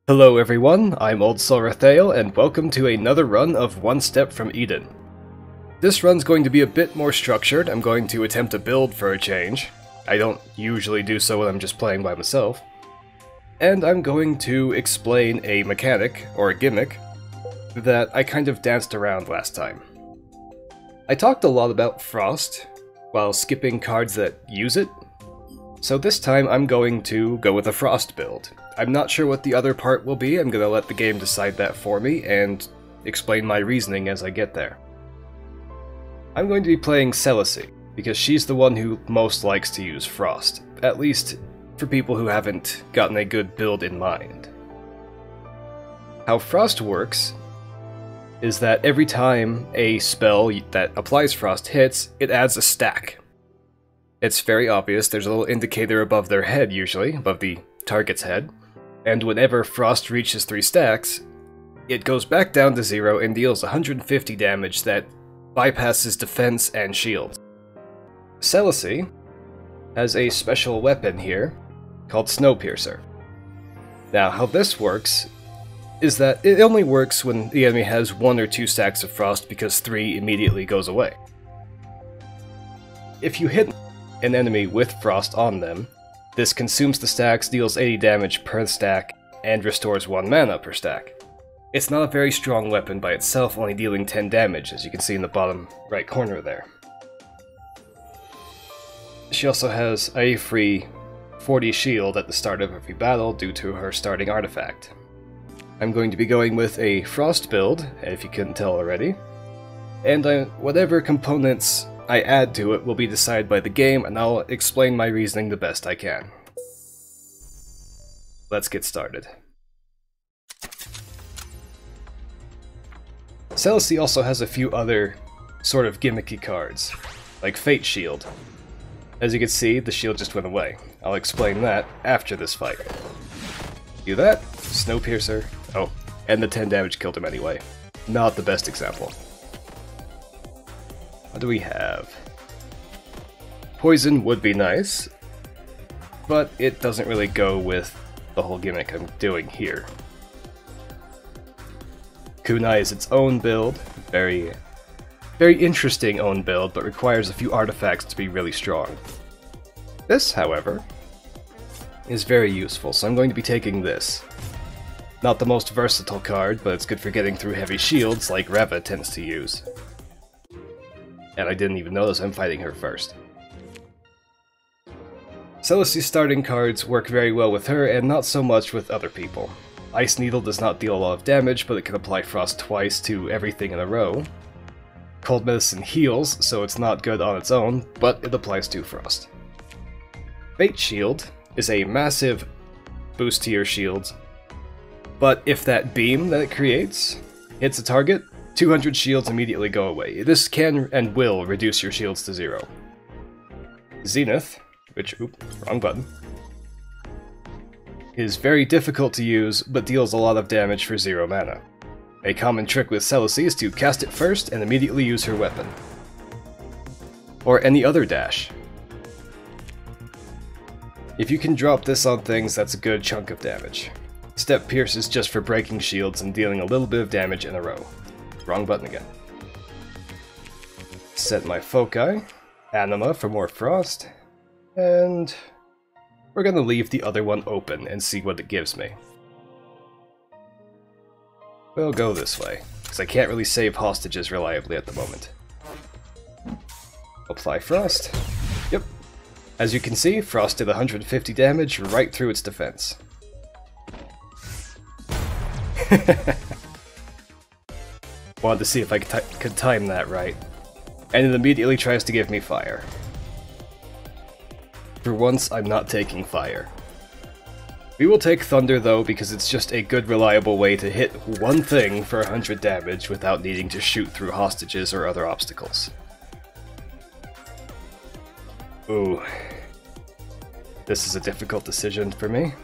Hello everyone, I'm Old Sorathale, and welcome to another run of One Step from Eden. This run's going to be a bit more structured. I'm going to attempt a build for a change. I don't usually do so when I'm just playing by myself. And I'm going to explain a mechanic, or a gimmick, that I kind of danced around last time. I talked a lot about Frost, while skipping cards that use it, so this time I'm going to go with a Frost build. I'm not sure what the other part will be. I'm going to let the game decide that for me and explain my reasoning as I get there. I'm going to be playing Selicy, because she's the one who most likes to use Frost, at least for people who haven't gotten a good build in mind. How Frost works is that every time a spell that applies Frost hits, it adds a stack. It's very obvious. There's a little indicator above their head usually, above the target's head, and whenever Frost reaches 3 stacks, it goes back down to 0 and deals 150 damage that bypasses defense and shield. Selicy has a special weapon here called Snowpiercer. Now, how this works is that it only works when the enemy has 1 or 2 stacks of Frost because 3 immediately goes away. If you hit an enemy with Frost on them, this consumes the stacks, deals 80 damage per stack, and restores 1 mana per stack. It's not a very strong weapon by itself, only dealing 10 damage, as you can see in the bottom right corner there. She also has a free 40 shield at the start of every battle due to her starting artifact. I'm going to be going with a Frost build, if you couldn't tell already, and whatever components I add to it will be decided by the game, and I'll explain my reasoning the best I can. Let's get started. Selicy also has a few other sort of gimmicky cards, like Fate Shield. As you can see, the shield just went away. I'll explain that after this fight. Do that, Snowpiercer, oh, and the 10 damage killed him anyway. Not the best example. What do we have? Poison would be nice, but it doesn't really go with the whole gimmick I'm doing here. Kunai is its own build, very interesting own build, but requires a few artifacts to be really strong. This, however, is very useful, so I'm going to be taking this. Not the most versatile card, but it's good for getting through heavy shields like Reva tends to use. And I didn't even notice I'm fighting her first. Selicy's starting cards work very well with her, and not so much with other people. Ice Needle does not deal a lot of damage, but it can apply Frost twice to everything in a row. Cold Medicine heals, so it's not good on its own, but it applies to Frost. Fate Shield is a massive boost to your shields, but if that beam that it creates hits a target, 200 shields immediately go away. This can and will reduce your shields to 0. Zenith, which, wrong button, is very difficult to use, but deals a lot of damage for 0 mana. A common trick with Selicy is to cast it first and immediately use her weapon. Or any other dash. If you can drop this on things, that's a good chunk of damage. Step Pierce is just for breaking shields and dealing a little bit of damage in a row. Wrong button again. Set my foci. Anima for more Frost. And we're gonna leave the other one open and see what it gives me. We'll go this way, because I can't really save hostages reliably at the moment. Apply Frost. Yep. As you can see, Frost did 150 damage right through its defense. Wanted to see if I could time that right. And it immediately tries to give me fire. For once, I'm not taking fire. We will take thunder though, because it's just a good reliable way to hit one thing for 100 damage without needing to shoot through hostages or other obstacles. Ooh. This is a difficult decision for me.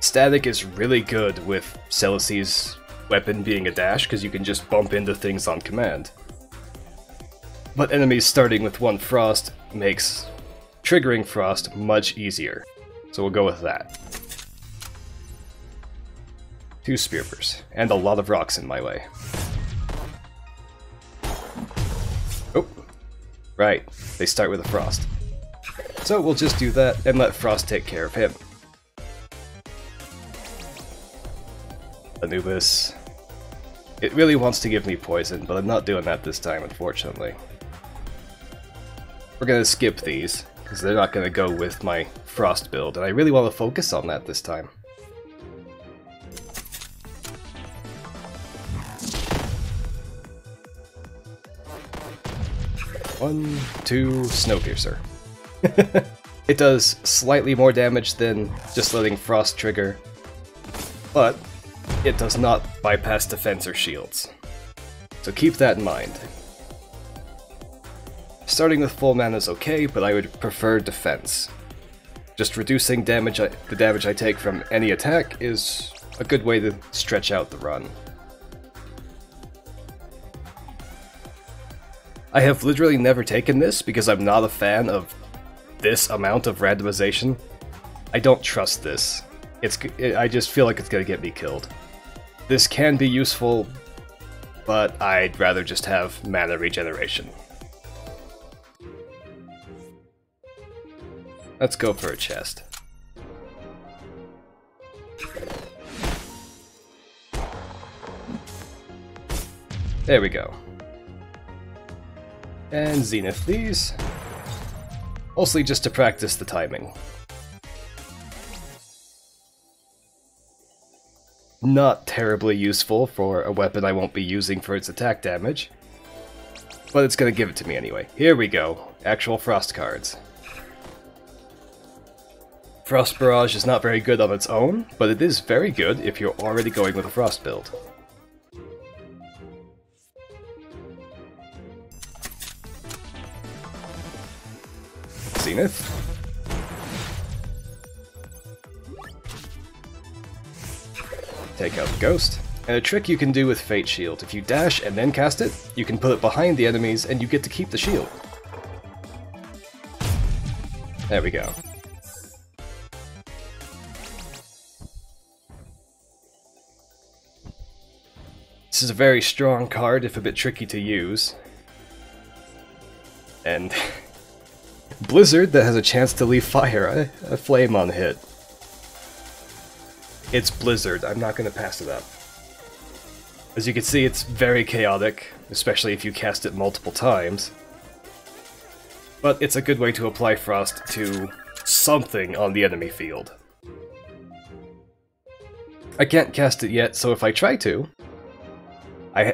Static is really good with Selicy's weapon being a dash, because you can just bump into things on command. But enemies starting with 1 Frost makes triggering Frost much easier, so we'll go with that. 2 spearpers, and a lot of rocks in my way. Oh, right, they start with a frost. So we'll just do that and let Frost take care of him. Anubis. It really wants to give me poison, but I'm not doing that this time, unfortunately. We're gonna skip these, because they're not gonna go with my Frost build, and I really want to focus on that this time. One, two, Snowpiercer. It does slightly more damage than just letting Frost trigger, but it does not bypass defense or shields. So keep that in mind. Starting with full mana is okay, but I would prefer defense. Just reducing the damage I take from any attack is a good way to stretch out the run. I have literally never taken this because I'm not a fan of this amount of randomization. I don't trust this. I just feel like it's gonna get me killed. This can be useful, but I'd rather just have mana regeneration. Let's go for a chest. There we go. And Zenith these. Mostly just to practice the timing. Not terribly useful for a weapon I won't be using for its attack damage, but it's gonna give it to me anyway. Here we go, actual Frost cards. Frost Barrage is not very good on its own, but it is very good if you're already going with a Frost build. Zenith. Take out the Ghost. And a trick you can do with Fate Shield, if you dash and then cast it, you can put it behind the enemies and you get to keep the shield. There we go. This is a very strong card, if a bit tricky to use. And Blizzard that has a chance to leave fire, a flame on hit. It's Blizzard, I'm not going to pass it up. As you can see, it's very chaotic, especially if you cast it multiple times. But it's a good way to apply Frost to something on the enemy field. I can't cast it yet, so if I try to,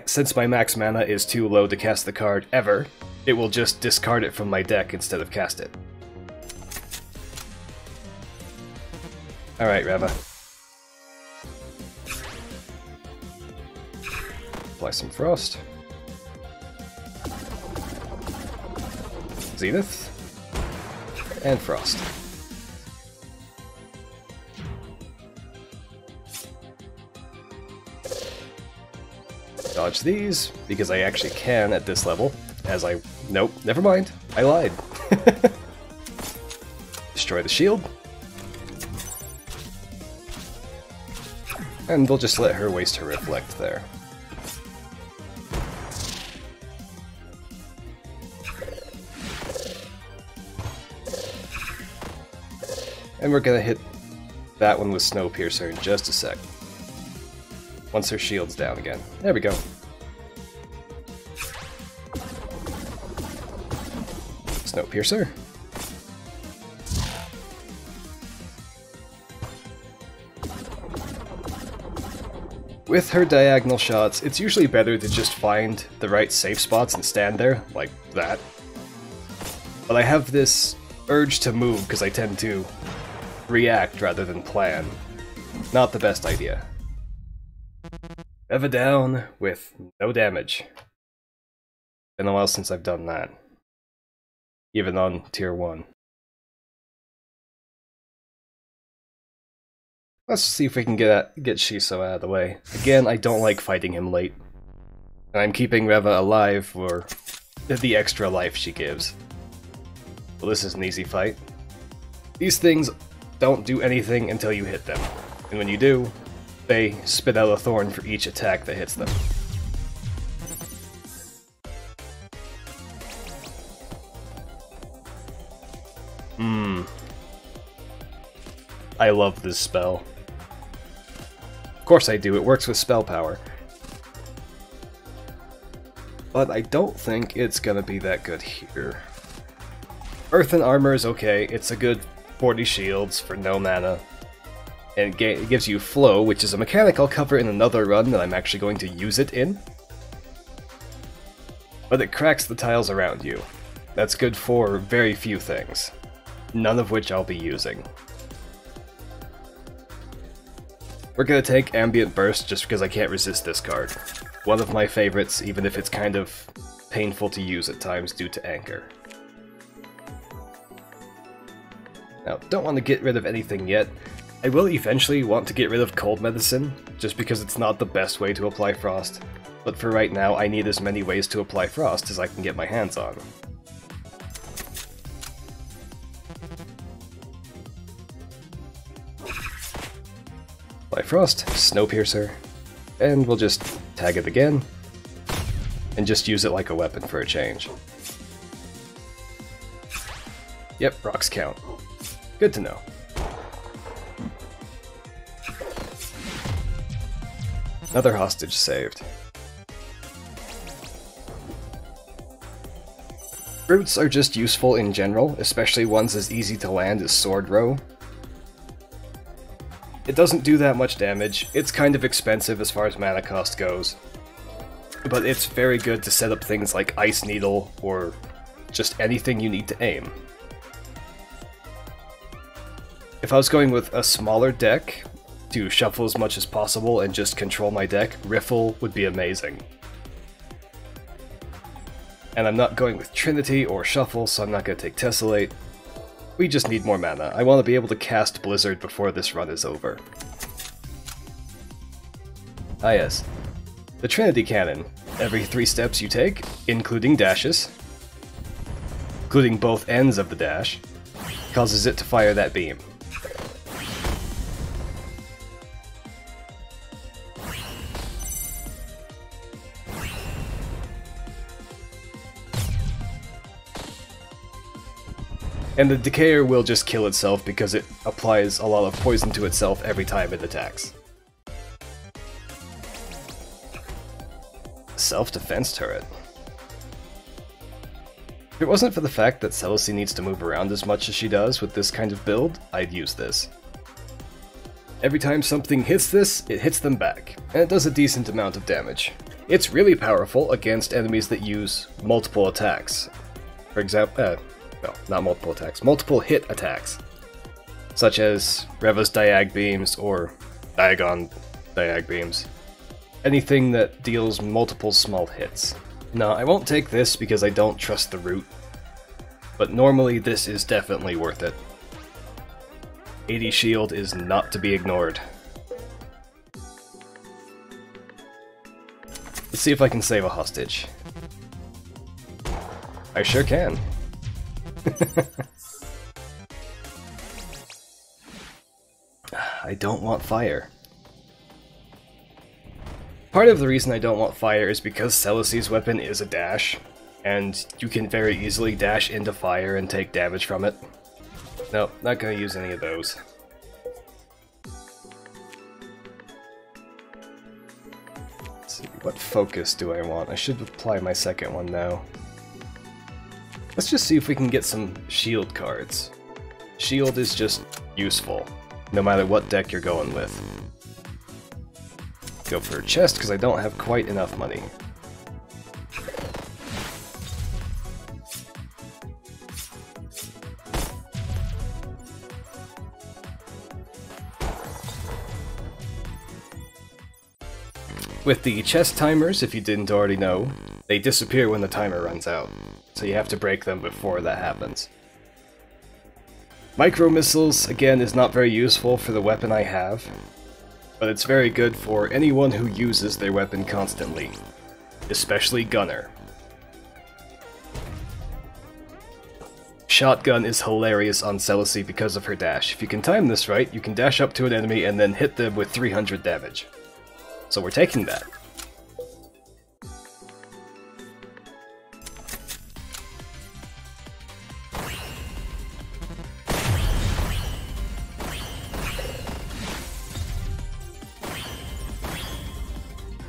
since my max mana is too low to cast the card ever, it will just discard it from my deck instead of cast it. Alright, Reva. Apply some Frost. Zenith. And Frost. Dodge these, because I actually can at this level, nope, never mind, I lied. Destroy the shield. And we'll just let her waste her reflect there. And we're gonna hit that one with Snowpiercer in just a sec. Once her shield's down again. There we go. Snowpiercer. With her diagonal shots, it's usually better to just find the right safe spots and stand there, like that. But I have this urge to move because I tend to react rather than plan. Not the best idea. Eva down with no damage. Been a while since I've done that. Even on tier 1. Let's see if we can get Shiso out of the way. Again, I don't like fighting him late. And I'm keeping Reva alive for the extra life she gives. Well, this is an easy fight. These things don't do anything until you hit them. And when you do, they spit out a thorn for each attack that hits them. I love this spell. Of course I do, it works with spell power. But I don't think it's gonna be that good here. Earthen Armor is okay, it's a good 40 shields for no mana. And it gives you Flow, which is a mechanic I'll cover in another run that I'm actually going to use it in. But it cracks the tiles around you. That's good for very few things, none of which I'll be using. We're gonna take Ambient Burst just because I can't resist this card. One of my favorites, even if it's kind of painful to use at times due to Anchor. Now, don't want to get rid of anything yet. I will eventually want to get rid of Cold Medicine, just because it's not the best way to apply Frost. But for right now, I need as many ways to apply Frost as I can get my hands on. Apply Frost, Snowpiercer, and we'll just tag it again, and just use it like a weapon for a change. Yep, rocks count. Good to know. Another hostage saved. Roots are just useful in general, especially ones as easy to land as Sword Row. It doesn't do that much damage, it's kind of expensive as far as mana cost goes, but it's very good to set up things like Ice Needle, or just anything you need to aim. If I was going with a smaller deck, to shuffle as much as possible and just control my deck, Riffle would be amazing. And I'm not going with Trinity or Shuffle, so I'm not going to take Tessellate. We just need more mana. I want to be able to cast Blizzard before this run is over. Ah yes, the Trinity Cannon. Every 3 steps you take, including dashes, including both ends of the dash, causes it to fire that beam. And the Decayer will just kill itself because it applies a lot of poison to itself every time it attacks. Self-defense turret. If it wasn't for the fact that Selicy needs to move around as much as she does with this kind of build, I'd use this. Every time something hits this, it hits them back, and it does a decent amount of damage. It's really powerful against enemies that use multiple attacks. For example, no, not multiple attacks, multiple hit attacks, such as Reva's Diag Beams or Diagon Diag Beams. Anything that deals multiple small hits. No, I won't take this because I don't trust the root, but normally this is definitely worth it. 80 shield is not to be ignored. Let's see if I can save a hostage. I sure can. I don't want fire. Part of the reason I don't want fire is because Selicy's weapon is a dash, and you can very easily dash into fire and take damage from it. Nope, not gonna use any of those. Let's see, what focus do I want? I should apply my second one now. Let's just see if we can get some shield cards. Shield is just useful, no matter what deck you're going with. Go for a chest, because I don't have quite enough money. With the chest timers, if you didn't already know, they disappear when the timer runs out, so you have to break them before that happens. Micro missiles, again, is not very useful for the weapon I have, but it's very good for anyone who uses their weapon constantly, especially Gunner. shotgun is hilarious on Selicy because of her dash. If you can time this right, you can dash up to an enemy and then hit them with 300 damage. So we're taking that.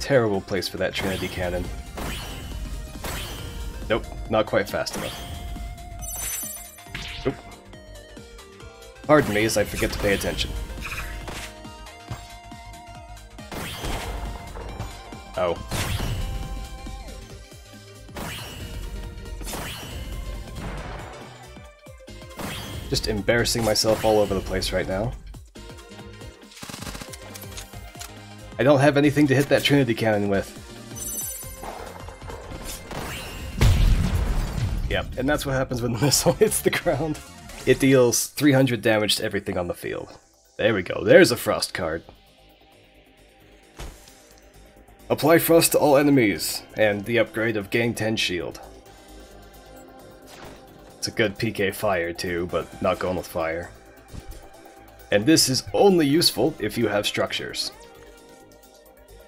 Terrible place for that Trinity Cannon. Nope, not quite fast enough. Nope. Pardon me as I forget to pay attention. Oh. Just embarrassing myself all over the place right now. I don't have anything to hit that Trinity Cannon with. Yep, and that's what happens when the missile hits the ground. It deals 300 damage to everything on the field. There we go, there's a Frost card. Apply Frost to all enemies, and the upgrade of gain 10 shield. It's a good PK fire too, but not going with fire. And this is only useful if you have structures.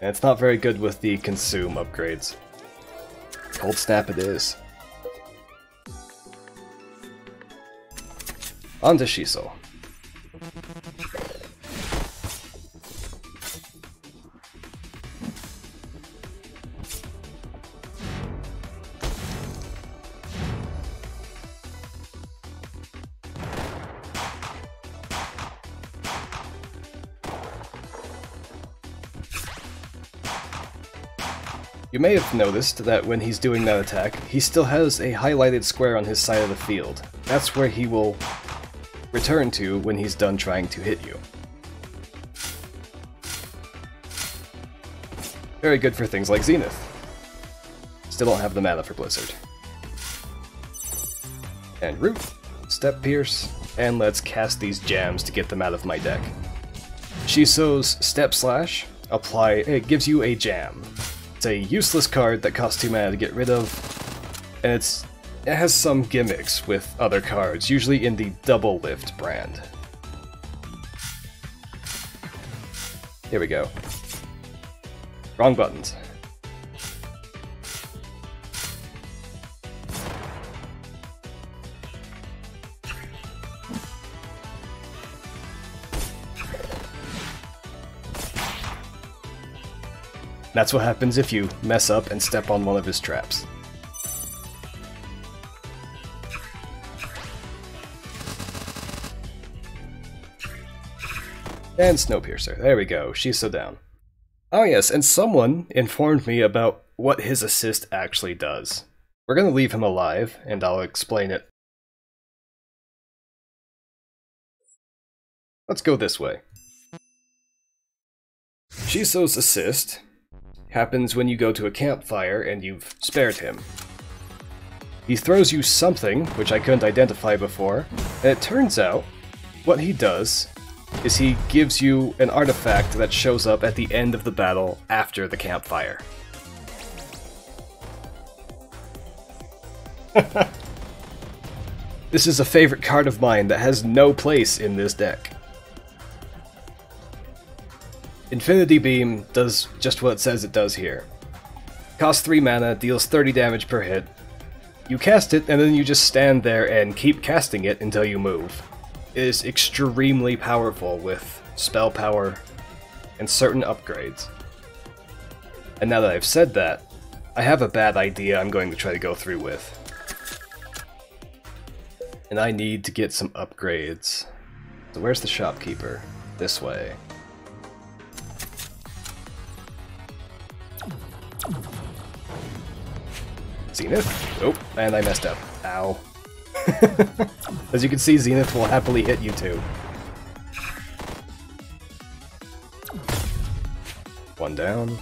And it's not very good with the consume upgrades. Cold Snap it is. On to Shiso. You may have noticed that when he's doing that attack, he still has a highlighted square on his side of the field. That's where he will return to when he's done trying to hit you. Very good for things like Zenith. Still don't have the mana for Blizzard. And Root, Step Pierce, and let's cast these jams to get them out of my deck. Shiso's Step Slash, it gives you a jam. It's a useless card that costs 2 mana to get rid of, and it has some gimmicks with other cards, usually in the Double Lift brand. Here we go. Wrong buttons. That's what happens if you mess up and step on one of his traps. And Snowpiercer. There we go. She's so down. Oh yes, and someone informed me about what his assist actually does. We're gonna leave him alive, and I'll explain it. Let's go this way. Shiso's assist happens when you go to a campfire and you've spared him. He throws you something, which I couldn't identify before, and it turns out what he does is he gives you an artifact that shows up at the end of the battle after the campfire. This is a favorite card of mine that has no place in this deck. Infinity Beam does just what it says it does here. Costs 3 mana, deals 30 damage per hit. You cast it, and then you just stand there and keep casting it until you move. It is extremely powerful with spell power and certain upgrades. And now that I've said that, I have a bad idea I'm going to try to go through with. And I need to get some upgrades. So where's the shopkeeper? This way. Zenith? Oh, and I messed up. Ow. As you can see, Zenith will happily hit you too. One down.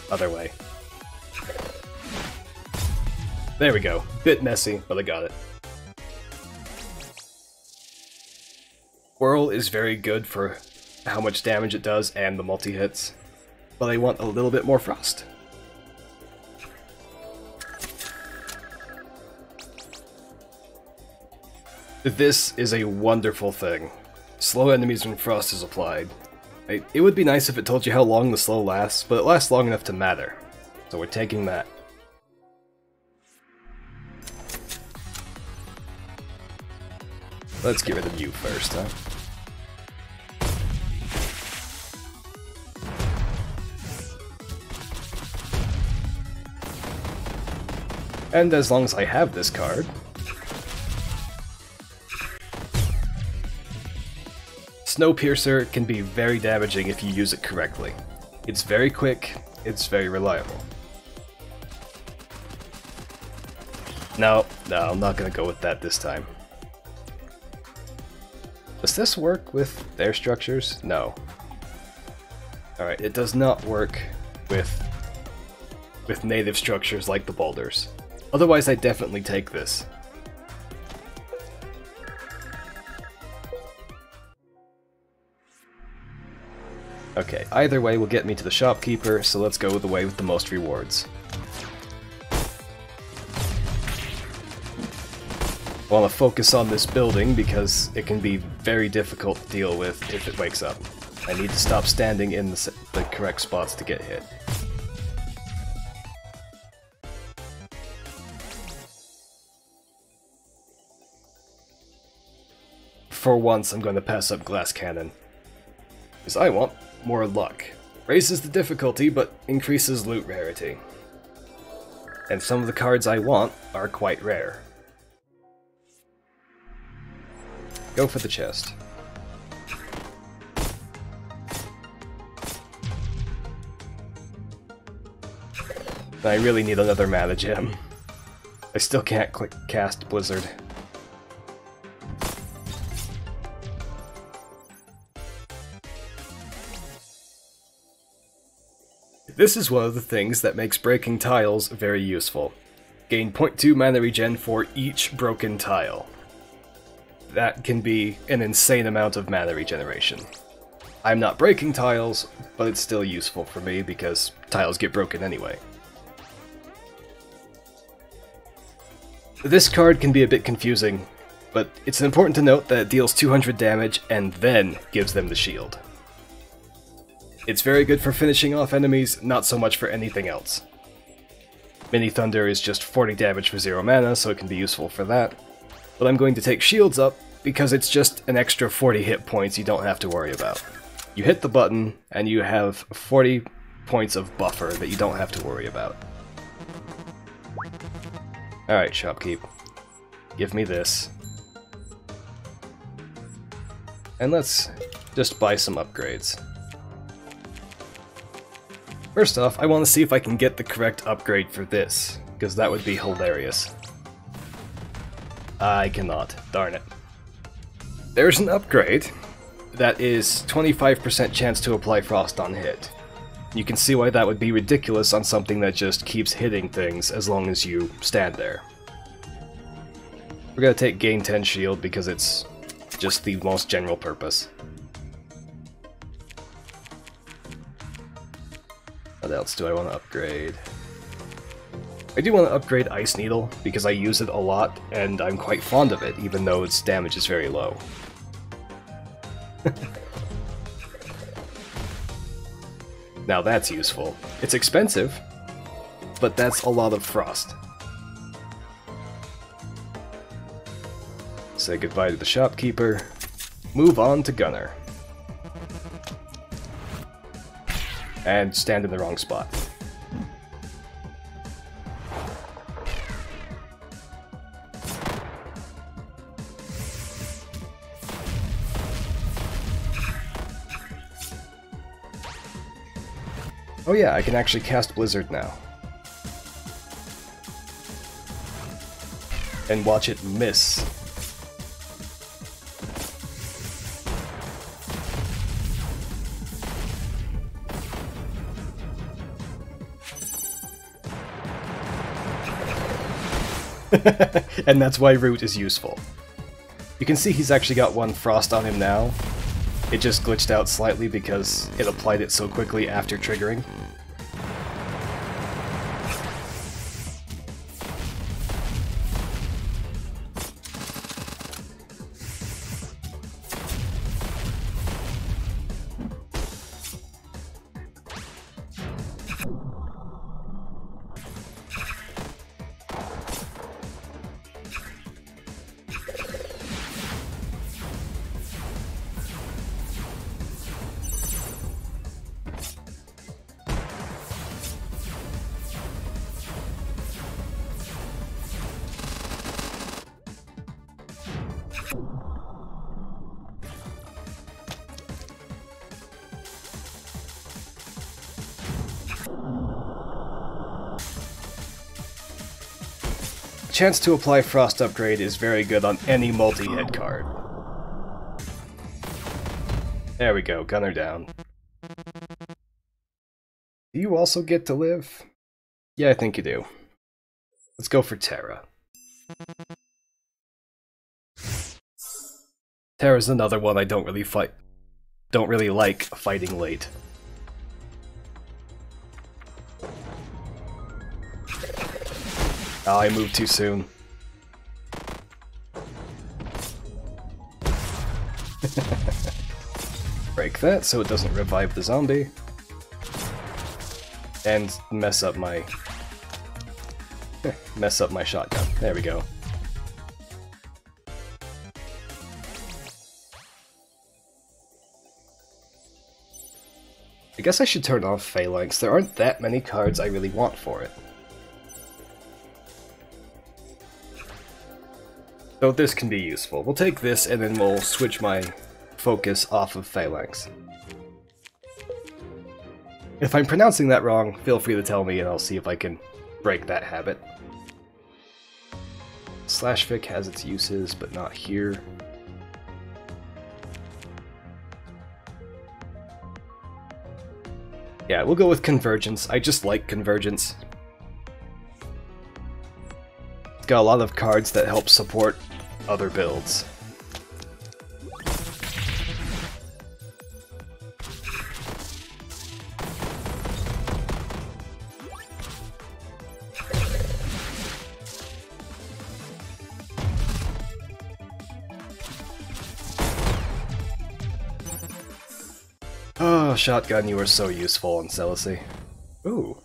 Other way. There we go. Bit messy, but I got it. Whirl is very good for how much damage it does and the multi-hits, but I want a little bit more frost. This is a wonderful thing. Slow enemies when frost is applied. It would be nice if it told you how long the slow lasts, but it lasts long enough to matter. So we're taking that. Let's get rid of you first, huh? And as long as I have this card... Snowpiercer can be very damaging if you use it correctly. It's very quick, it's very reliable. No, I'm not gonna go with that this time. Does this work with their structures? No. Alright, it does not work with native structures like the boulders. Otherwise, I'd definitely take this. Okay, either way will get me to the shopkeeper, so let's go the way with the most rewards. I want to focus on this building because it can be very difficult to deal with if it wakes up. I need to stop standing in the correct spots to get hit. For once, I'm going to pass up Glass Cannon. Because I want more luck. Raises the difficulty, but increases loot rarity. And some of the cards I want are quite rare. Go for the chest. I really need another mana gem. I still can't cast Blizzard. This is one of the things that makes breaking tiles very useful. Gain 0.2 mana regen for each broken tile. That can be an insane amount of mana regeneration. I'm not breaking tiles, but it's still useful for me because tiles get broken anyway. This card can be a bit confusing, but it's important to note that it deals 200 damage and then gives them the shield. It's very good for finishing off enemies, not so much for anything else. Mini Thunder is just 40 damage for 0 mana, so it can be useful for that. But I'm going to take shields up because it's just an extra 40 hit points you don't have to worry about. You hit the button, and you have 40 points of buffer that you don't have to worry about. Alright, Shopkeep. Give me this. And let's just buy some upgrades. First off, I want to see if I can get the correct upgrade for this, because that would be hilarious. I cannot. Darn it. There's an upgrade that is 25% chance to apply Frost on hit. You can see why that would be ridiculous on something that just keeps hitting things as long as you stand there. We're gonna take Gain 10 Shield because it's just the most general purpose. What else do I want to upgrade? I do want to upgrade Ice Needle because I use it a lot and I'm quite fond of it, even though its damage is very low. Now that's useful. It's expensive, but that's a lot of frost. Say goodbye to the shopkeeper. Move on to Gunner. And stand in the wrong spot. Oh yeah, I can actually cast Blizzard now. And watch it miss. And that's why Root is useful. You can see he's actually got one Frost on him now. It just glitched out slightly because it applied it so quickly after triggering. Chance to apply Frost Upgrade is very good on any multi-hit card. There we go, gunner down. Do you also get to live? Yeah, I think you do. Let's go for Terra. Terra's another one I don't really like fighting late. Oh, I moved too soon. Break that so it doesn't revive the zombie. And mess up my shotgun. There we go. I guess I should turn off Phalanx. There aren't that many cards I really want for it. So this can be useful. We'll take this and then we'll switch my focus off of Phalanx. If I'm pronouncing that wrong, feel free to tell me and I'll see if I can break that habit. Slashfic has its uses, but not here. Yeah, we'll go with Convergence. I just like Convergence. It's got a lot of cards that help support other builds. Oh, shotgun, you are so useful on Selicy. Ooh.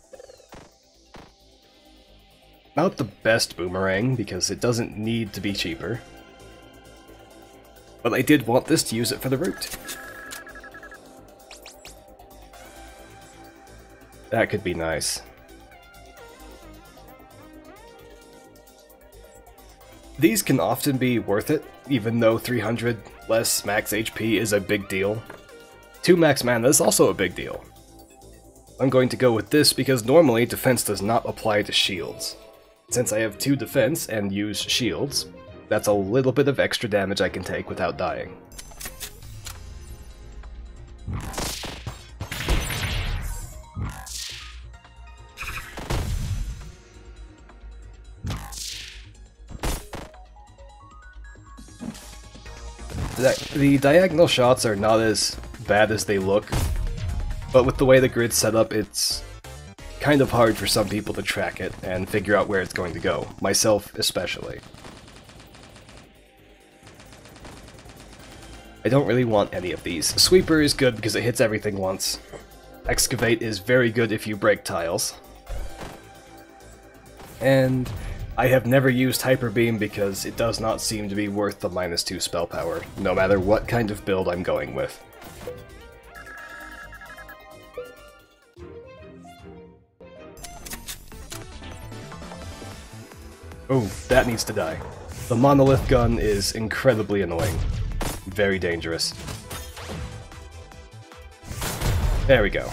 Not the best boomerang, because it doesn't need to be cheaper. But I did want this to use it for the root. That could be nice. These can often be worth it, even though 300 less max HP is a big deal. 2 max mana is also a big deal. I'm going to go with this because normally defense does not apply to shields. Since I have 2 defense and use shields, that's a little bit of extra damage I can take without dying. The diagonal shots are not as bad as they look, but with the way the grid's set up, it's kind of hard for some people to track it and figure out where it's going to go, myself especially. I don't really want any of these. Sweeper is good because it hits everything once. Excavate is very good if you break tiles. And I have never used Hyper Beam because it does not seem to be worth the -2 spell power, no matter what kind of build I'm going with. Oh, that needs to die. The monolith gun is incredibly annoying. Very dangerous. There we go.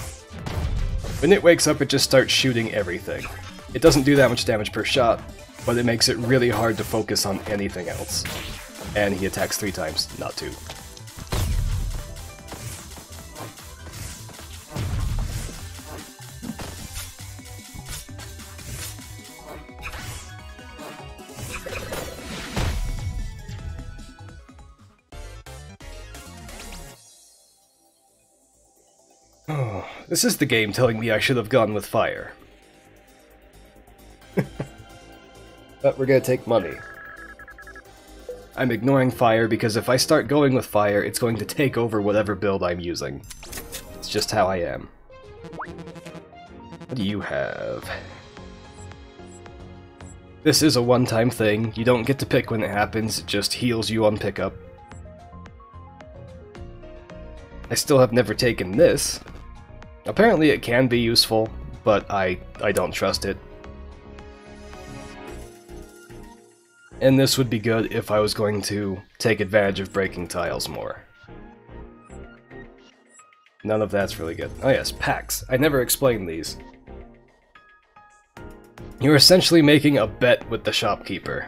When it wakes up, it just starts shooting everything. It doesn't do that much damage per shot, but it makes it really hard to focus on anything else. And he attacks 3 times, not 2. Oh, this is the game telling me I should have gone with fire. But we're gonna take money. I'm ignoring fire because if I start going with fire, it's going to take over whatever build I'm using. It's just how I am. What do you have? This is a one-time thing. You don't get to pick when it happens, it just heals you on pickup. I still have never taken this. Apparently it can be useful, but I don't trust it. And this would be good if I was going to take advantage of breaking tiles more. None of that's really good. Oh yes, packs. I never explained these. You're essentially making a bet with the shopkeeper.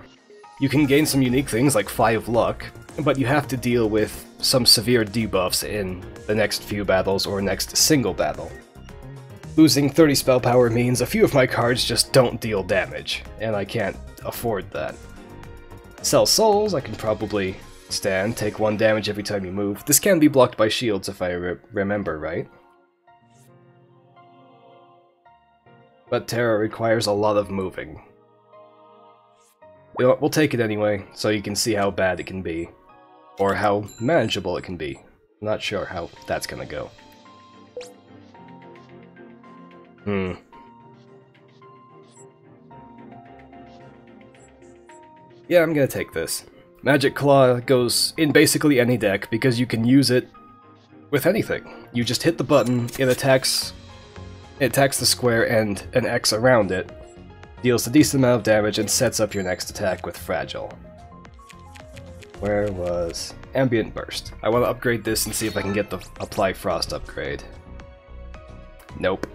You can gain some unique things like 5 luck, but you have to deal with some severe debuffs in the next few battles or next single battle. Losing 30 spell power means a few of my cards just don't deal damage, and I can't afford that. Sell souls, I can probably stand, take 1 damage every time you move. This can be blocked by shields if I remember right. But Terra requires a lot of moving. You know what, we'll take it anyway, so you can see how bad it can be. Or how manageable it can be. I'm not sure how that's gonna go. Yeah, I'm gonna take this. Magic Claw goes in basically any deck because you can use it with anything. You just hit the button, it attacks the square and an X around it, deals a decent amount of damage, and sets up your next attack with Fragile. Where was Ambient Burst? I want to upgrade this and see if I can get the Apply Frost upgrade. Nope.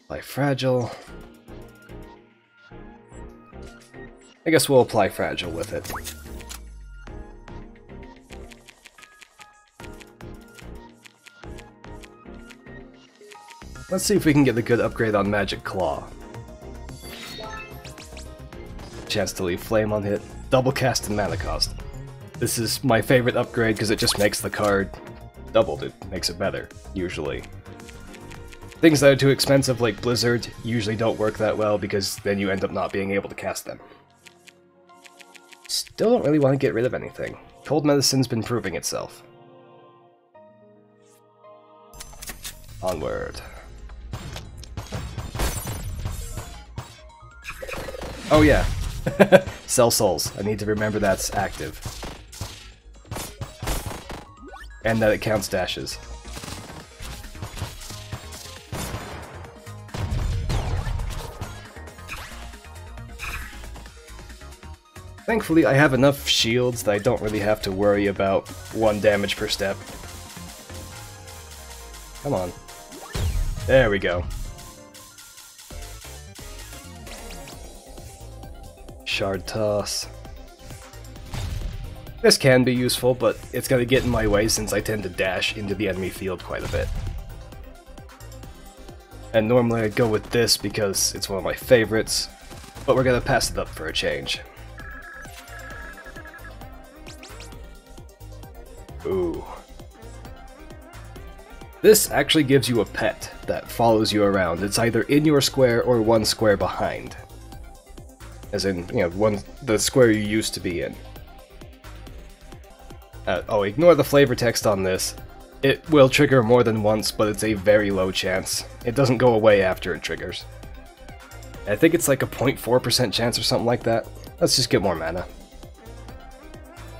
Apply Fragile. I guess we'll apply Fragile with it. Let's see if we can get a good upgrade on Magic Claw. Chance to leave Flame on hit. Double cast and mana cost. This is my favorite upgrade because it just makes the card doubled. It makes it better, usually. Things that are too expensive, like Blizzard, usually don't work that well because then you end up not being able to cast them. Still don't really want to get rid of anything. Cold Medicine's been proving itself. Onward. Oh yeah, Sell souls. I need to remember that's active. And that it counts dashes. Thankfully, I have enough shields that I don't really have to worry about 1 damage per step. Come on. There we go. Shard Toss. This can be useful, but it's gonna get in my way since I tend to dash into the enemy field quite a bit. And normally I'd go with this because it's one of my favorites, but we're gonna pass it up for a change. Ooh. This actually gives you a pet that follows you around. It's either in your square or 1 square behind. As in, you know, the square you used to be in. Oh, ignore the flavor text on this. It will trigger more than once, but it's a very low chance. It doesn't go away after it triggers. I think it's like a 0.4% chance or something like that. Let's just get more mana.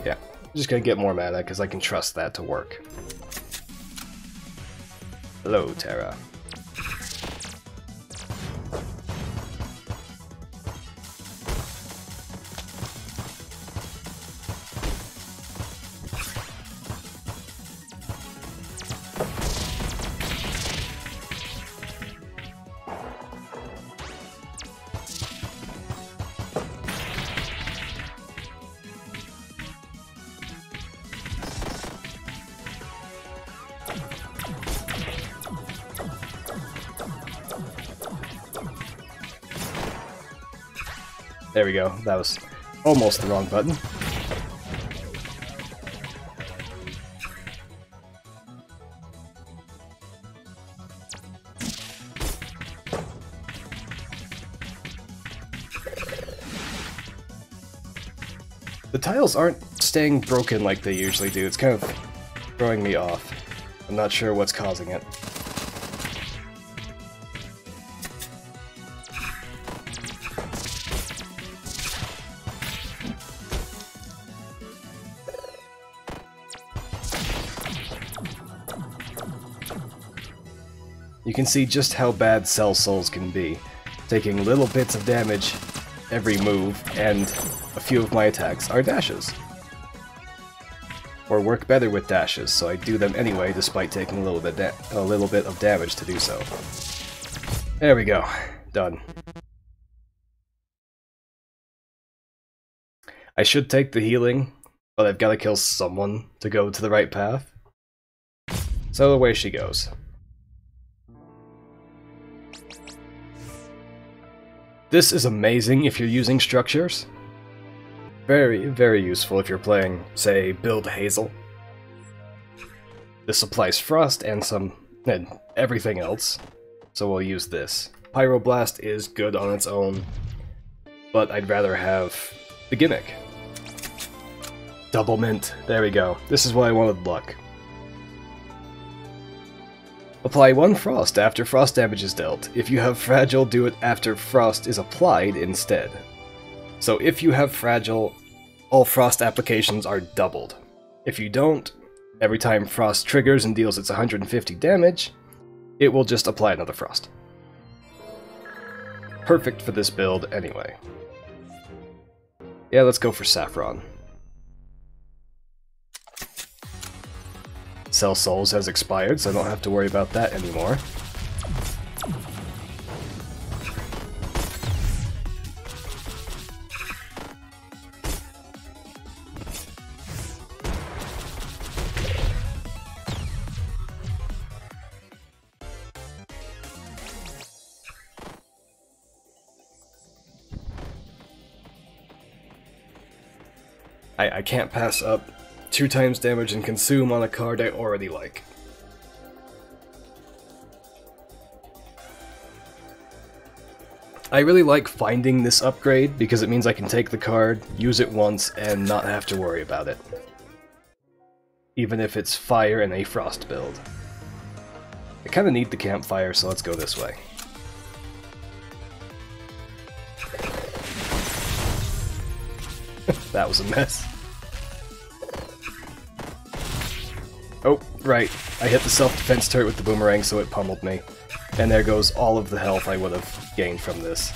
Yeah, I'm just gonna get more mana because I can trust that to work. Hello, Terra. There we go, that was almost the wrong button. The tiles aren't staying broken like they usually do, it's kind of throwing me off. I'm not sure what's causing it. You can see just how bad Cell Souls can be, taking little bits of damage every move, and a few of my attacks are dashes. or work better with dashes, so I do them anyway despite taking a little bit of damage to do so. There we go. Done. I should take the healing, but I've got to kill someone to go to the right path. So away she goes. This is amazing if you're using structures. Very, very useful if you're playing, say, Build Hazel. This applies Frost and everything else, so we'll use this. Pyroblast is good on its own, but I'd rather have the gimmick. Double Mint, there we go. This is what I wanted, luck. Apply 1 Frost after Frost damage is dealt. If you have Fragile, do it after Frost is applied instead. So if you have Fragile, all Frost applications are doubled. If you don't, every time Frost triggers and deals its 150 damage, it will just apply another Frost. Perfect for this build anyway. Yeah, let's go for Saffron. Cell Souls has expired, so I don't have to worry about that anymore. I can't pass up 2 times damage and consume on a card I already like. I really like finding this upgrade because it means I can take the card, use it once, and not have to worry about it. Even if it's fire and a frost build. I kinda need the campfire, so let's go this way. That was a mess. Oh, right. I hit the self-defense turret with the boomerang, so it pummeled me. And there goes all of the health I would have gained from this.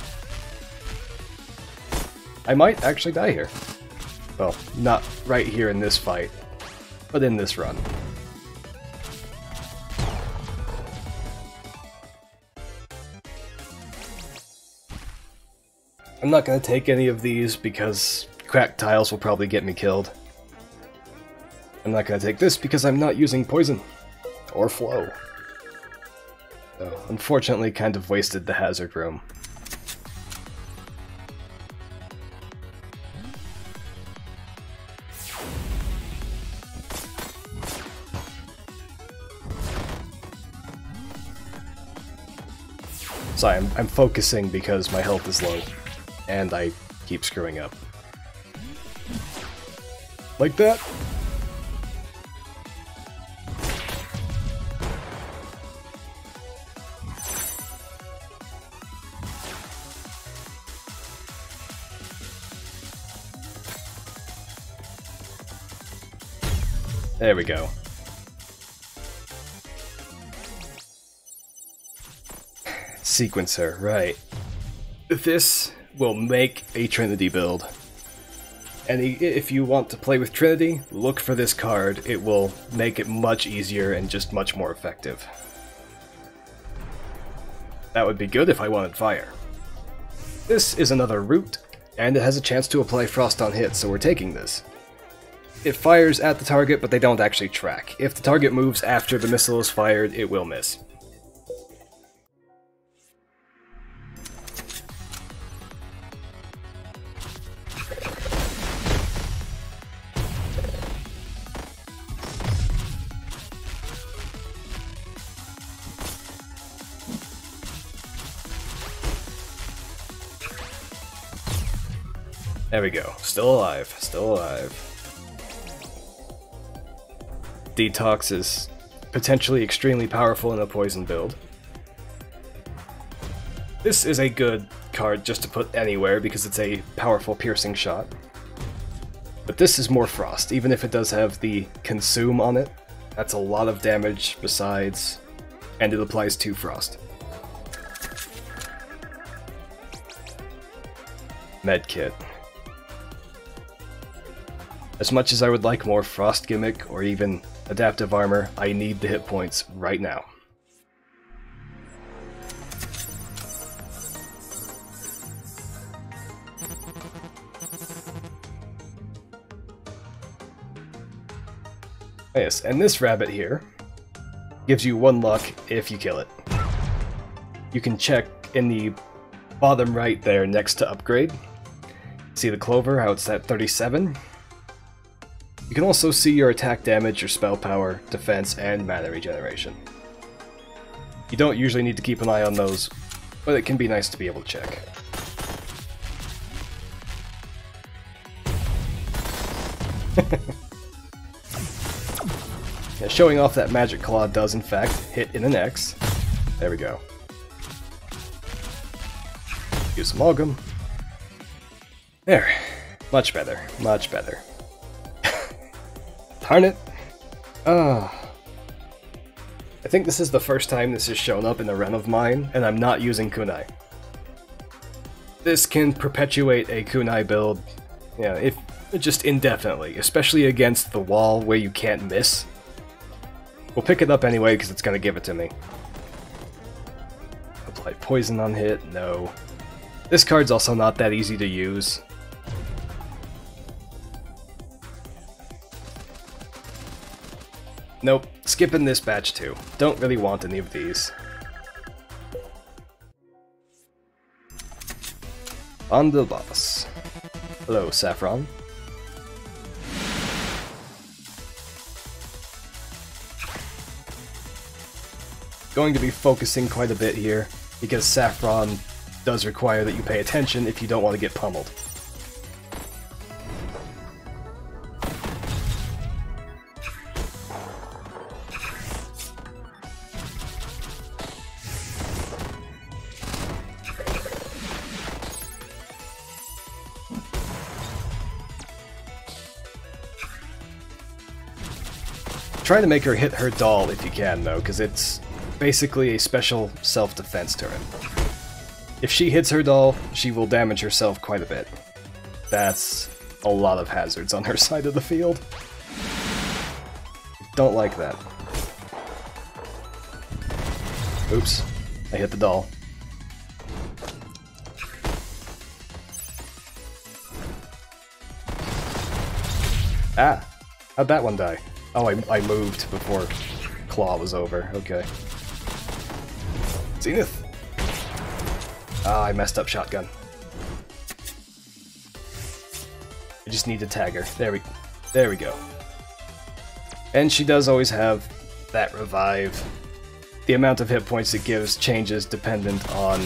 I might actually die here. Well, not right here in this fight, but in this run. I'm not going to take any of these because cracked tiles will probably get me killed. I'm not going to take this because I'm not using poison or flow. So, unfortunately, kind of wasted the hazard room. Sorry, I'm focusing because my health is low, and I keep screwing up. Like that? There we go. Sequencer, right. This will make a Trinity build. And if you want to play with Trinity, look for this card. It will make it much easier and just much more effective. That would be good if I wanted fire. This is another root, and it has a chance to apply frost on hit, so we're taking this. It fires at the target, but they don't actually track. If the target moves after the missile is fired, it will miss. There we go. Still alive. Still alive. Detox is potentially extremely powerful in a poison build. This is a good card just to put anywhere because it's a powerful piercing shot. But this is more frost, even if it does have the consume on it. That's a lot of damage besides, and it applies to frost. Medkit. As much as I would like more frost gimmick or even adaptive armor, I need the hit points right now. Yes, and this rabbit here gives you 1 luck if you kill it. You can check in the bottom right there next to upgrade. See the clover, how it's at 37? You can also see your attack damage, your spell power, defense, and mana regeneration. You don't usually need to keep an eye on those, but it can be nice to be able to check. Yeah, showing off that Magic Claw does in fact hit in an X. There we go. Use Amalgam. There. Much better. Much better. Darn it. I think this is the first time this has shown up in a run of mine, and I'm not using kunai. This can perpetuate a kunai build, yeah, if just indefinitely, especially against the wall where you can't miss. We'll pick it up anyway because it's gonna give it to me. Apply poison on hit, no. This card's also not that easy to use. Nope, skipping this batch too. Don't really want any of these. On the boss. Hello, Saffron. Going to be focusing quite a bit here, because Saffron does require that you pay attention if you don't want to get pummeled. Try to make her hit her doll if you can, though, because it's basically a special self-defense turret. If she hits her doll, she will damage herself quite a bit. That's a lot of hazards on her side of the field. Don't like that. Oops, I hit the doll. Ah! How'd that one die? Oh, I moved before Claw was over. Okay. Zenith! Ah, I messed up shotgun. I just need to tag her. There we go. And she does always have that revive. The amount of hit points it gives changes dependent on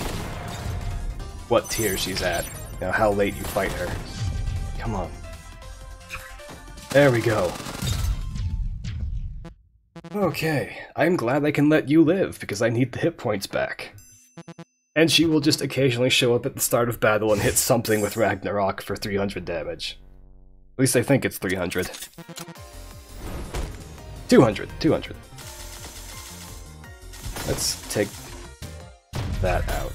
what tier she's at. You know, how late you fight her. Come on. There we go. Okay, I'm glad I can let you live, because I need the hit points back. And she will just occasionally show up at the start of battle and hit something with Ragnarok for 300 damage. At least I think it's 300. 200. Let's take that out.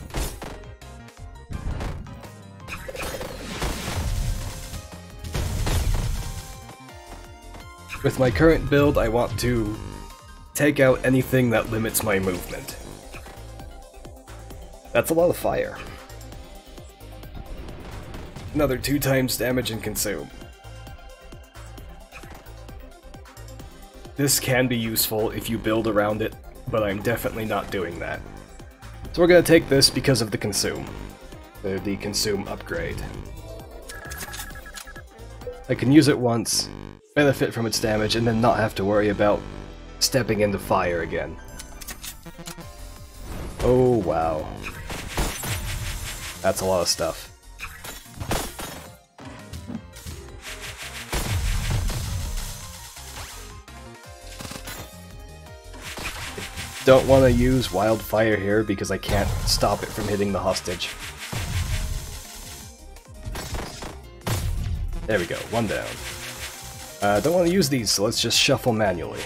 With my current build, I want to take out anything that limits my movement. That's a lot of fire. Another 2 times damage and consume. This can be useful if you build around it, but I'm definitely not doing that. So we're gonna take this because of the consume. The consume upgrade. I can use it once, benefit from its damage, and then not have to worry about stepping into fire again. Oh wow. That's a lot of stuff. Don't want to use wildfire here because I can't stop it from hitting the hostage. There we go, 1 down. Don't want to use these, so let's just shuffle manually.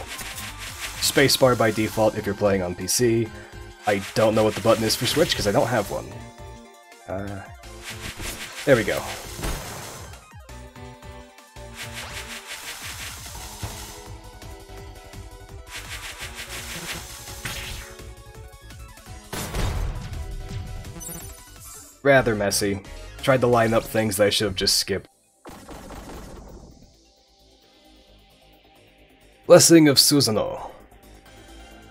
Spacebar by default if you're playing on PC. I don't know what the button is for Switch because I don't have one. There we go. rather messy. Tried to line up things that I should have just skipped. Blessing of Susanoo.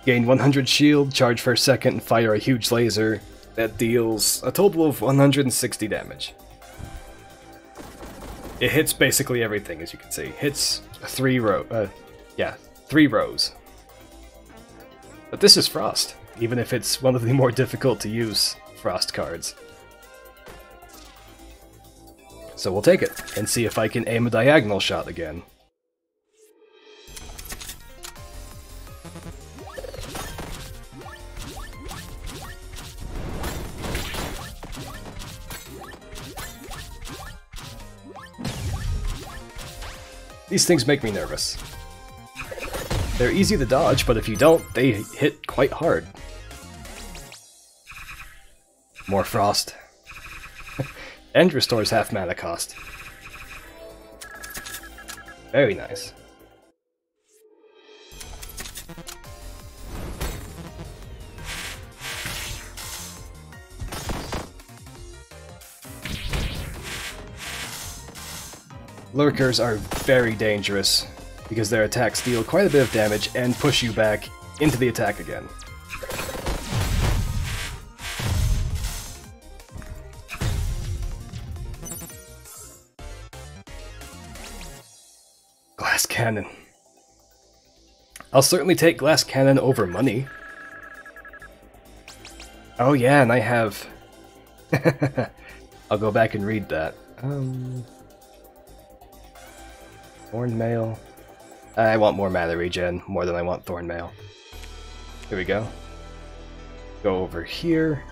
Gain 100 shield, charge for a second, and fire a huge laser that deals a total of 160 damage. It hits basically everything, as you can see. Hits 3 rows. But this is Frost, even if it's one of the more difficult to use Frost cards. So we'll take it, and see if I can aim a diagonal shot again. These things make me nervous. They're easy to dodge, but if you don't, they hit quite hard. More Frost. And restores half mana cost. Very nice. Lurkers are very dangerous, because their attacks deal quite a bit of damage and push you back into the attack again. Glass Cannon. I'll certainly take Glass Cannon over money. Oh yeah, and I have... I'll go back and read that. Thorn Mail. I want more mana regen, more than I want Thorn Mail. Here we go. Go over here.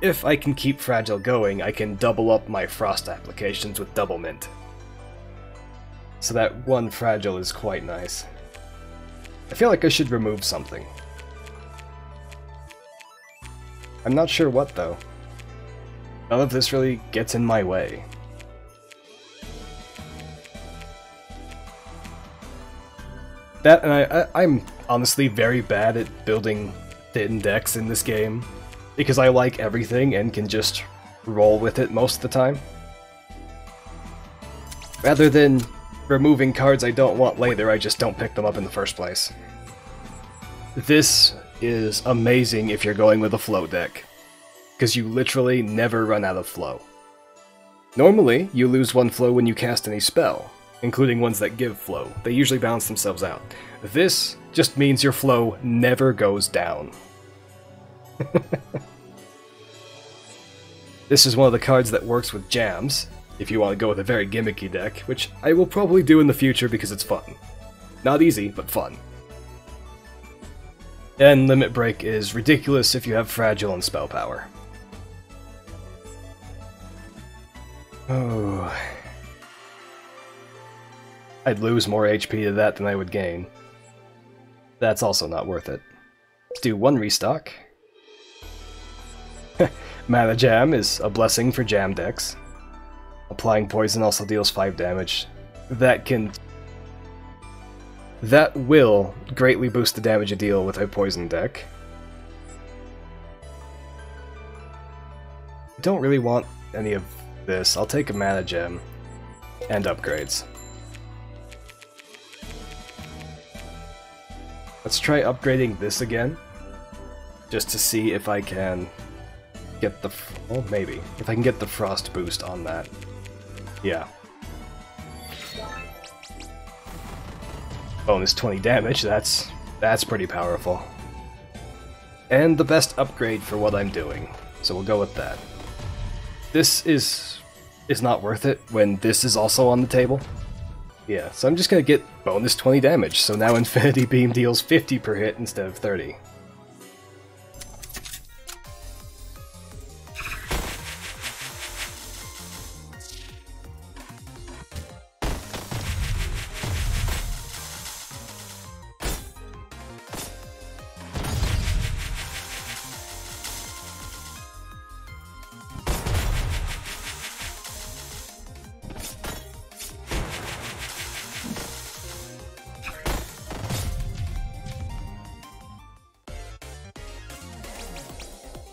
If I can keep Fragile going, I can double up my Frost applications with Double Mint. So that one Fragile is quite nice. I feel like I should remove something. I'm not sure what, though. None of this really gets in my way. That, and I'm honestly very bad at building thin decks in this game, because I like everything and can just roll with it most of the time. Rather than removing cards I don't want later, I just don't pick them up in the first place. This is amazing if you're going with a flow deck, because you literally never run out of flow. Normally, you lose one flow when you cast any spell, including ones that give flow. They usually balance themselves out. This just means your flow never goes down. This is one of the cards that works with jams, if you want to go with a very gimmicky deck, which I will probably do in the future because it's fun. Not easy, but fun. And Limit Break is ridiculous if you have Fragile and Spell Power. Oh... I'd lose more HP to that than I would gain. That's also not worth it. Let's do one restock. Mana Jam is a blessing for jam decks. Applying poison also deals 5 damage. That will greatly boost the damage you deal with a poison deck. I don't really want any of this. I'll take a Mana Gem and upgrades. Let's try upgrading this again, just to see if I can get the... well, maybe. If I can get the Frost boost on that. Yeah. Bonus 20 damage, that's pretty powerful. And the best upgrade for what I'm doing, so we'll go with that. This is not worth it when this is also on the table. Yeah, so I'm just gonna get bonus 20 damage, so now Infinity Beam deals 50 per hit instead of 30.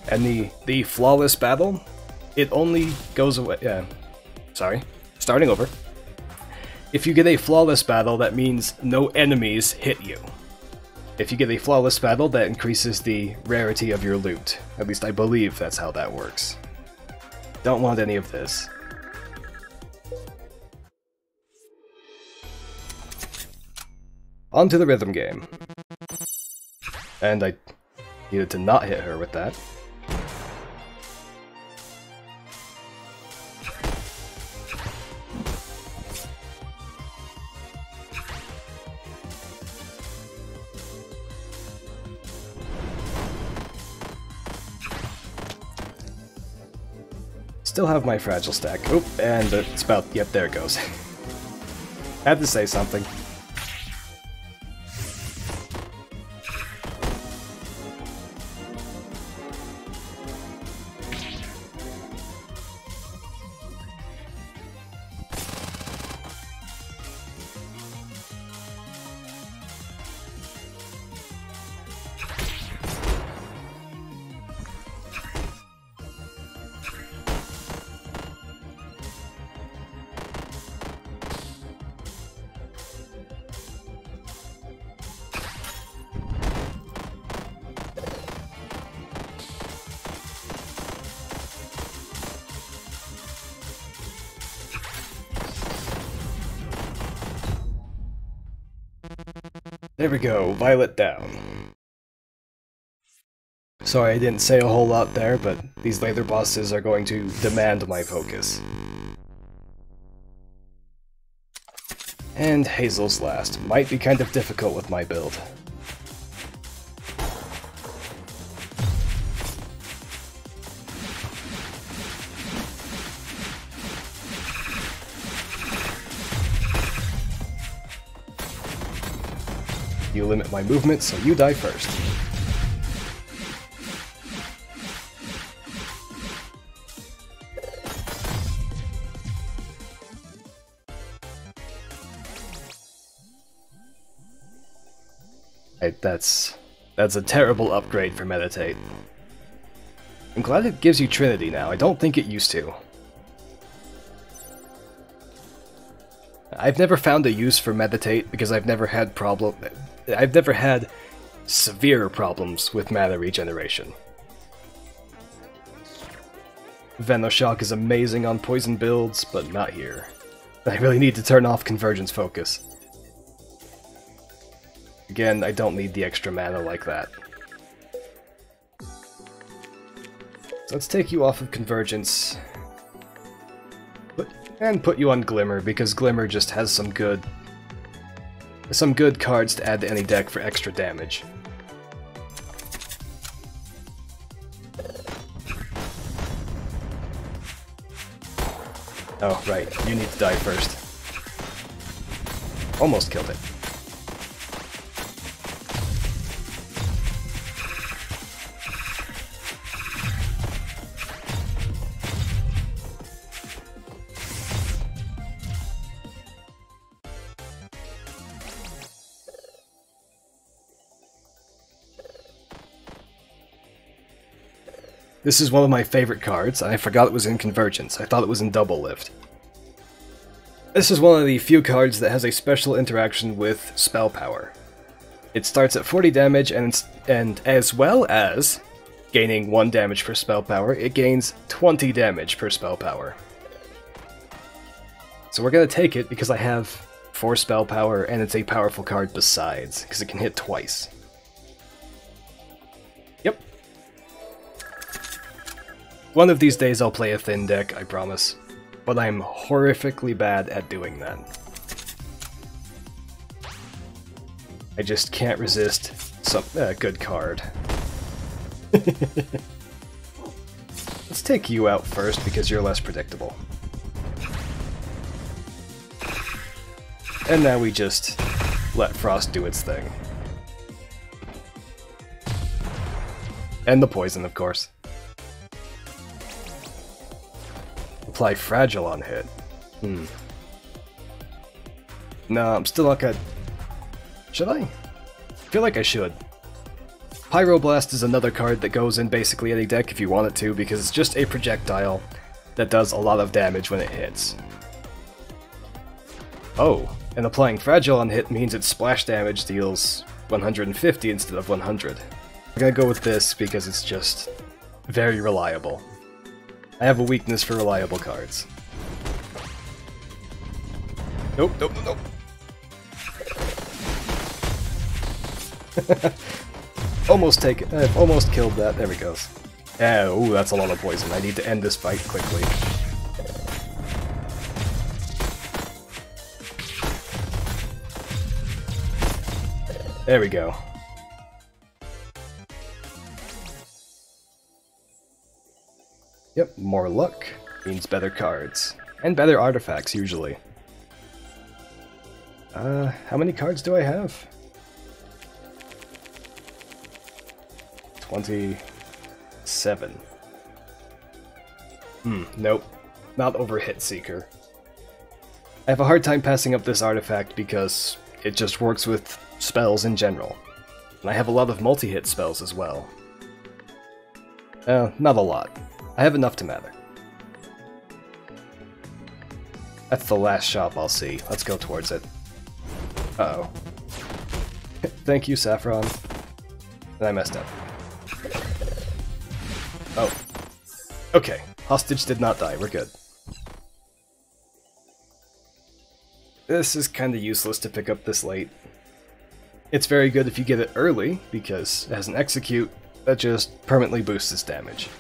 And the flawless battle it only goes away. Sorry, starting over. If you get a flawless battle, that means no enemies hit you. If you get a flawless battle, that increases the rarity of your loot. At least I believe that's how that works. Don't want any of this. On to the rhythm game. And I needed to not hit her with that. Still have my fragile stack. Oh, and it's about... Yep, there it goes. Had to say something. There we go, Violet down. Sorry I didn't say a whole lot there, but these later bosses are going to demand my focus. And Hazel's last. Might be kind of difficult with my build. You limit my movement, so you die first. That's a terrible upgrade for Meditate. I'm glad it gives you Trinity now. I don't think it used to. I've never found a use for Meditate because I've never had severe problems with mana regeneration. Venoshock is amazing on poison builds, but not here. I really need to turn off Convergence Focus. Again, I don't need the extra mana like that. Let's take you off of Convergence. And put you on Glimmer, because Glimmer just has some good cards to add to any deck for extra damage. Oh, right, you need to die first. Almost killed it. This is one of my favorite cards, and I forgot it was in Convergence. I thought it was in Double Lift. This is one of the few cards that has a special interaction with spell power. It starts at 40 damage, and as well as gaining 1 damage per spell power, it gains 20 damage per spell power. So we're gonna take it because I have 4 spell power, and it's a powerful card besides, because it can hit twice. Yep. One of these days I'll play a thin deck, I promise. But I'm horrifically bad at doing that. I just can't resist some good card. Let's take you out first because you're less predictable. And now we just let Frost do its thing. And the poison, of course. Apply Fragile on hit. No, I'm still not gonna... Should I? I feel like I should. Pyroblast is another card that goes in basically any deck if you want it to, because it's just a projectile that does a lot of damage when it hits. Oh, and applying Fragile on hit means its splash damage deals 150 instead of 100. I'm gonna go with this because it's just very reliable. I have a weakness for reliable cards. Nope, nope, nope, nope. Almost killed that. There we go. Yeah, ooh, that's a lot of poison. I need to end this fight quickly. There we go. Yep, more luck means better cards. And better artifacts, usually. How many cards do I have? 27. Nope. Not over Hit Seeker. I have a hard time passing up this artifact because it just works with spells in general. And I have a lot of multi-hit spells as well. Not a lot. I have enough to matter. That's the last shop I'll see. Let's go towards it. Uh-oh. Thank you, Saffron. And I messed up. Oh. Okay. Hostage did not die. We're good. This is kinda useless to pick up this late. It's very good if you get it early, because it has an execute that just permanently boosts its damage.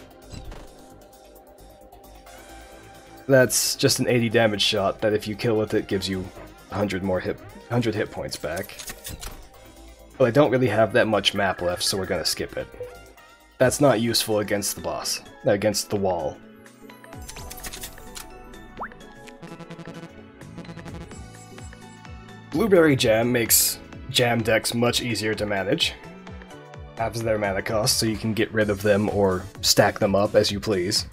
That's just an 80 damage shot that if you kill with it gives you 100 hit points back. But I don't really have that much map left, so we're gonna skip it. That's not useful against the boss, against the wall. Blueberry Jam makes jam decks much easier to manage. Halves their mana cost, so you can get rid of them or stack them up as you please.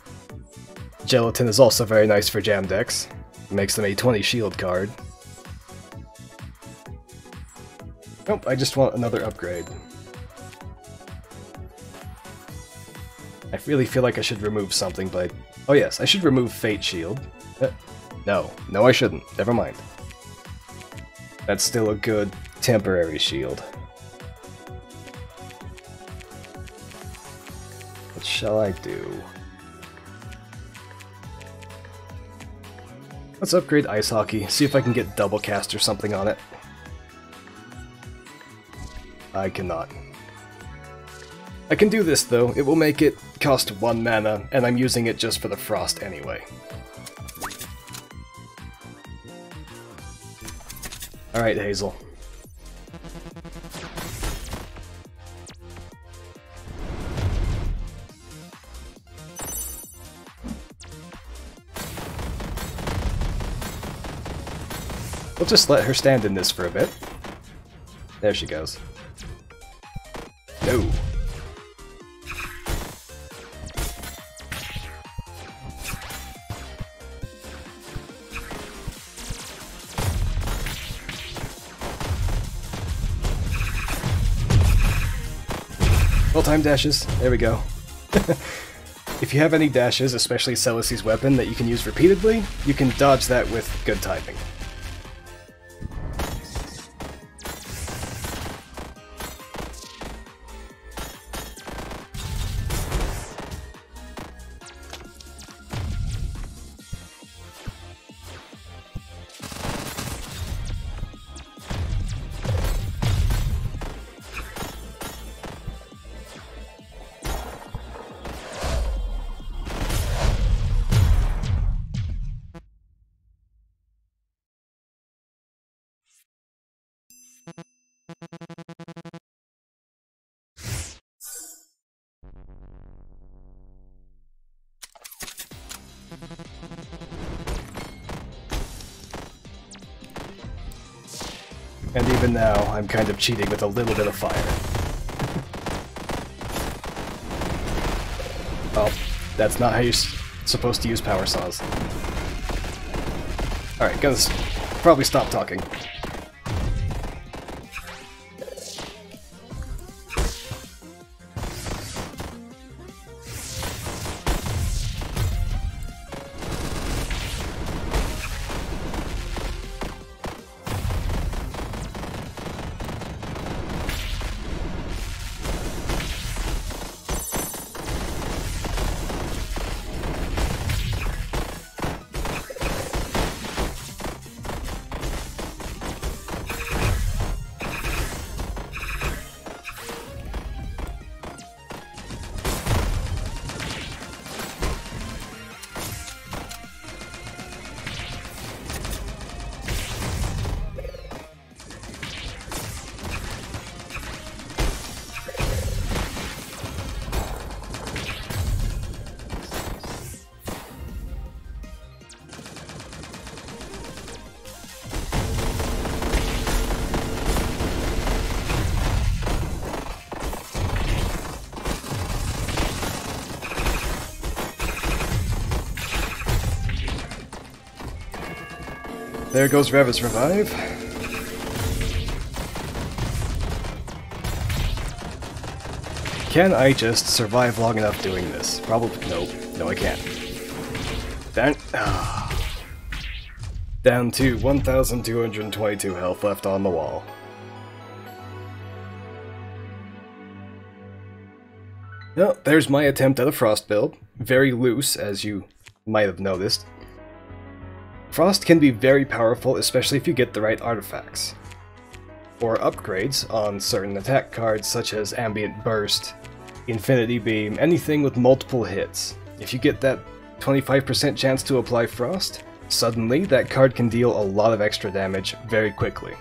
Gelatin is also very nice for jam decks. It makes them a 20 shield card. Nope, I just want another upgrade. I really feel like I should remove something, but... Oh yes, I should remove Fate Shield. No, I shouldn't. Never mind. That's still a good temporary shield. What shall I do? Let's upgrade Ice Hockey, see if I can get double cast or something on it. I cannot. I can do this though, it will make it cost 1 mana, and I'm using it just for the frost anyway. Alright, Hazel. We'll just let her stand in this for a bit. There she goes. No. Well-timed dashes. There we go. If you have any dashes, especially Selicy's weapon, that you can use repeatedly, you can dodge that with good timing. And even now, I'm kind of cheating with a little bit of fire. Oh, that's not how you're supposed to use power saws. Alright, gonna probably stop talking. there goes Reva's revive. Can I just survive long enough doing this? Probably no. No, I can't. Down to 1,222 health left on the wall. No, there's my attempt at a Frost build. Very loose, as you might have noticed. Frost can be very powerful, especially if you get the right artifacts. Or upgrades on certain attack cards such as Ambient Burst, Infinity Beam, anything with multiple hits. If you get that 25% chance to apply Frost, suddenly that card can deal a lot of extra damage very quickly.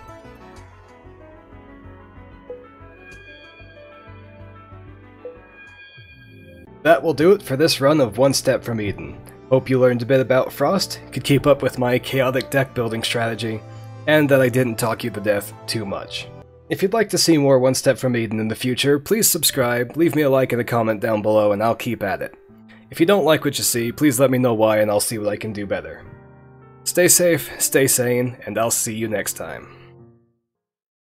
That will do it for this run of One Step from Eden. Hope you learned a bit about Frost, could keep up with my chaotic deck building strategy, and that I didn't talk you to death too much. If you'd like to see more One Step from Eden in the future, please subscribe, leave me a like and a comment down below, and I'll keep at it. If you don't like what you see, please let me know why and I'll see what I can do better. Stay safe, stay sane, and I'll see you next time.